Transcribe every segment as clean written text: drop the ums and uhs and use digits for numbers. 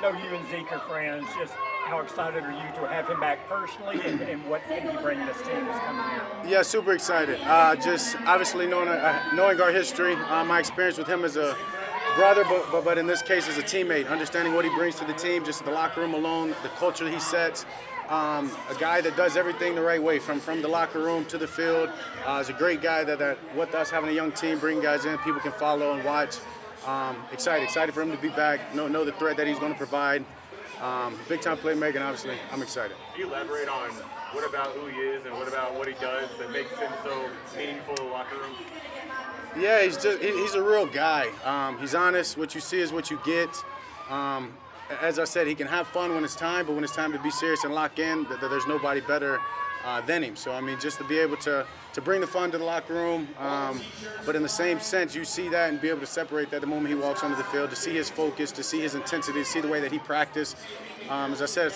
know you and Zeke are friends. Just how excited are you to have him back personally, and what can he bring this team this coming year? Yeah, super excited. Just obviously knowing our history, my experience with him as a brother, but in this case as a teammate, understanding what he brings to the team, just the locker room alone, the culture that he sets. A guy that does everything the right way, from the locker room to the field. He's a great guy that with us having a young team, bring guys in, people can follow and watch. Excited for him to be back. Know the threat that he's going to provide. Big time playmaker, and obviously I'm excited. Can you elaborate on what about who he is and what about what he does that makes him so meaningful in the locker room? Yeah, he's a real guy. He's honest. What you see is what you get. As I said, he can have fun when it's time, but when it's time to be serious and lock in, there's nobody better than him. So, I mean, just to be able to bring the fun to the locker room, but in the same sense, you see that and be able to separate that the moment he walks onto the field, to see his focus, to see his intensity, to see the way that he practiced. As I said,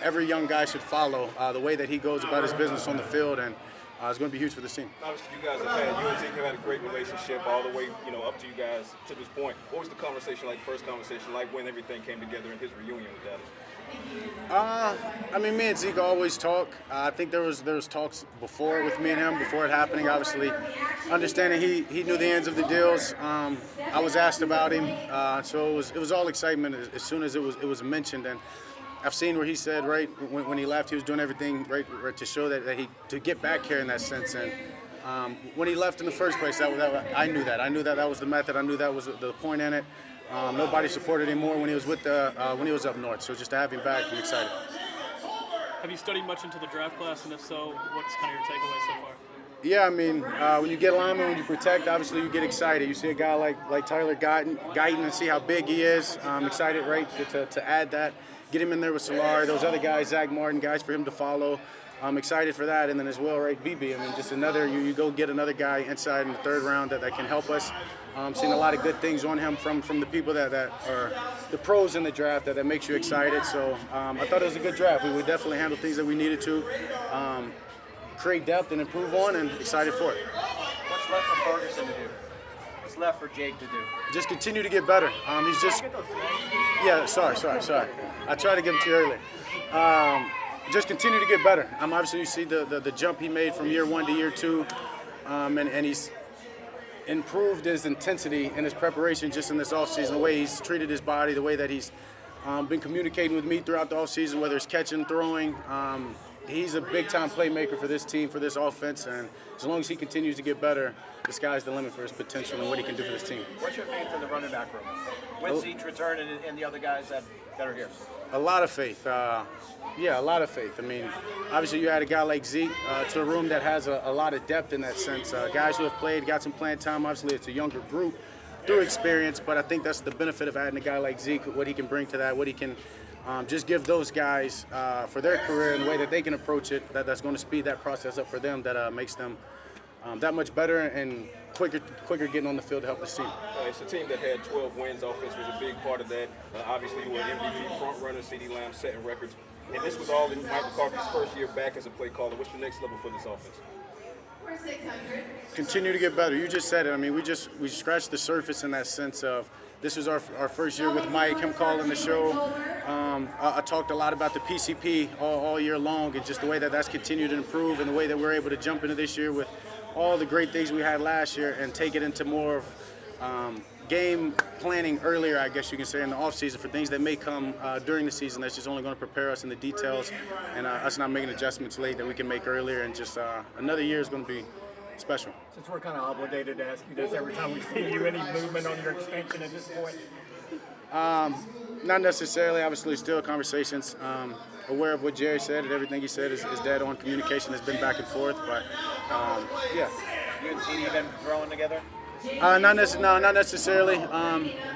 every young guy should follow the way that he goes about his business on the field, and it's going to be huge for this team. Obviously, you guys you and Zeke have had a great relationship all the way, up to you guys to this point. What was the conversation like, first conversation like, when everything came together in his reunion with Dallas? I mean, me and Zeke always talk. I think there was talks before with me and him before it happening. Obviously, understanding he knew the ends of the deals. I was asked about him, so it was all excitement as soon as it was mentioned. And I've seen where he said right when he left, he was doing everything right to show that he to get back here in that sense. And when he left in the first place, I knew that. I knew that was the method. I knew that was the point in it. Nobody supported him more when he was when he was up north. So just to have him back, I'm excited. Have you studied much into the draft class, and if so, what's kind of your takeaway so far? Yeah, I mean, when you get linemen, when you protect, obviously you get excited. You see a guy like Tyler Guyton and see how big he is. I'm excited, right, to add that. Get him in there with Solar, those other guys, Zach Martin, guys for him to follow. I'm excited for that. And then as well, right, BB. I mean, just another, you go get another guy inside in the third round that can help us. Seen a lot of good things on him from the people that are the pros in the draft that makes you excited. So I thought it was a good draft. We would definitely handle things that we needed to, create depth and improve on, and excited for it. What's left for Ferguson to do? What's left for Jake to do? Just continue to get better. He's just, yeah, sorry. I tried to give it to you earlier. Just continue to get better. Obviously you see the jump he made from year one to year two, and he's improved his intensity and his preparation just in this offseason, the way he's treated his body, the way that he's been communicating with me throughout the offseason, whether it's catching, throwing. He's a big-time playmaker for this team, for this offense, and as long as he continues to get better, the sky's the limit for his potential and what he can do for this team. What's your faith in the running back room? When's each return and the other guys that are here? A lot of faith. Yeah, a lot of faith. I mean, obviously you add a guy like Zeke to a room that has a lot of depth in that sense. Guys who have played, got some playing time. Obviously it's a younger group through experience, but I think that's the benefit of adding a guy like Zeke, what he can bring to that, what he can just give those guys for their career and the way that they can approach it, that's going to speed that process up for them, that makes them that much better and quicker getting on the field to help the team. It's a team that had 12 wins. Offense was a big part of that. Obviously, you were an MVP front runner, CeeDee Lamb setting records. And this was all in Mike McCarthy's first year back as a play caller. What's the next level for this offense? Continue to get better. You just said it. I mean, we scratched the surface in that sense of this was our first year with Mike, him calling the show. I talked a lot about the PCP all year long, and just the way that's continued to improve, and the way that we're able to jump into this year with all the great things we had last year and take it into more of game planning earlier, I guess you can say, in the offseason for things that may come during the season that's just only going to prepare us in the details, and us not making adjustments late that we can make earlier, and just another year is going to be special. Since we're kind of obligated to ask you this every time we see you, any movement on your extension at this point? Not necessarily. Obviously, still conversations. Aware of what Jerry said, and everything he said is dead on. Communication has been back and forth, but yeah. You and CeeDee been throwing together? Not necessarily.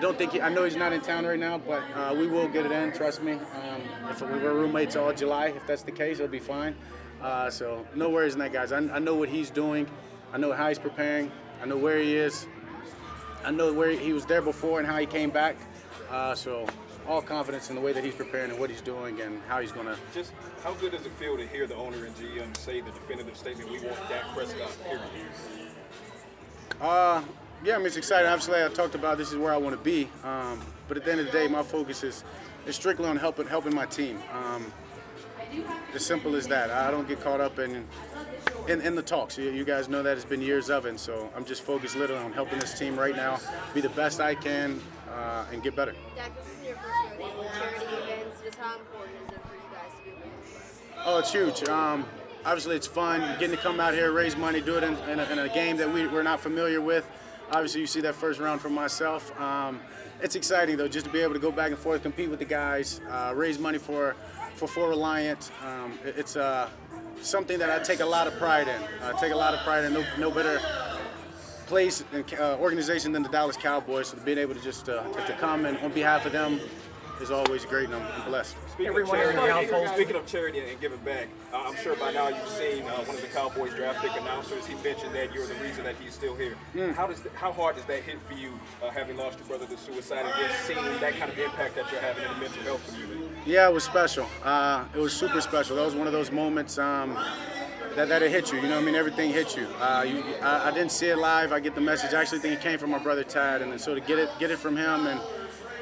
Don't think I know he's not in town right now, but we will get it in. Trust me. If we were roommates all July, if that's the case, it'll be fine. So no worries in that, guys. I know what he's doing. I know how he's preparing. I know where he is. I know where he was there before and how he came back. So all confidence in the way that he's preparing and what he's doing and how he's going to. Just how good does it feel to hear the owner and GM say the definitive statement, we want Dak Prescott, period? Yeah, I mean, it's exciting. Obviously, I talked about this is where I want to be. But at the end of the day, my focus is strictly on helping my team. As simple as that. I don't get caught up in the talks. You guys know that it's been years of it, and so I'm just focused literally on helping this team right now be the best I can and get better. Dak, this is your first rodeo with charity events. Just how important is it for you guys to be able to do this? Oh, it's huge. Obviously, it's fun getting to come out here, raise money, do it in a game that we're not familiar with. Obviously, you see that first round from myself. It's exciting, though, just to be able to go back and forth, compete with the guys, raise money for Reliant. It's something that I take a lot of pride in. I take a lot of pride in. No better place and organization than the Dallas Cowboys. So being able to just to come and on behalf of them is always great, and I'm blessed. Everyone in the household. Speaking of charity and giving back, I'm sure by now you've seen one of the Cowboys draft pick announcers. He mentioned that you're the reason that he's still here. How hard does that hit for you, having lost your brother to suicide, and then seeing that kind of impact that you're having in the mental health community? Yeah, it was special. It was super special. That was one of those moments that it hit you. You know what I mean? Everything hit you. I didn't see it live. I get the message. I actually think it came from my brother Tad, and so to get it from him, and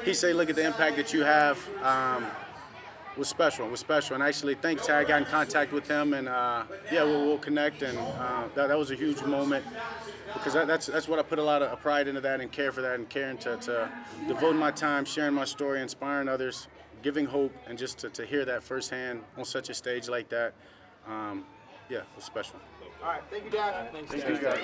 he say, "Look at the impact that you have." Was special. It was special. And actually, thanks, Tad. I got in contact with him, and yeah, we'll connect. And that was a huge moment because that's what I put a lot of pride into, that and care for that, and caring to devote my time, sharing my story, inspiring others, giving hope, and just to hear that firsthand on such a stage like that. Yeah, it was special. All right, thank you, Dak. Thanks, Thank you, guys.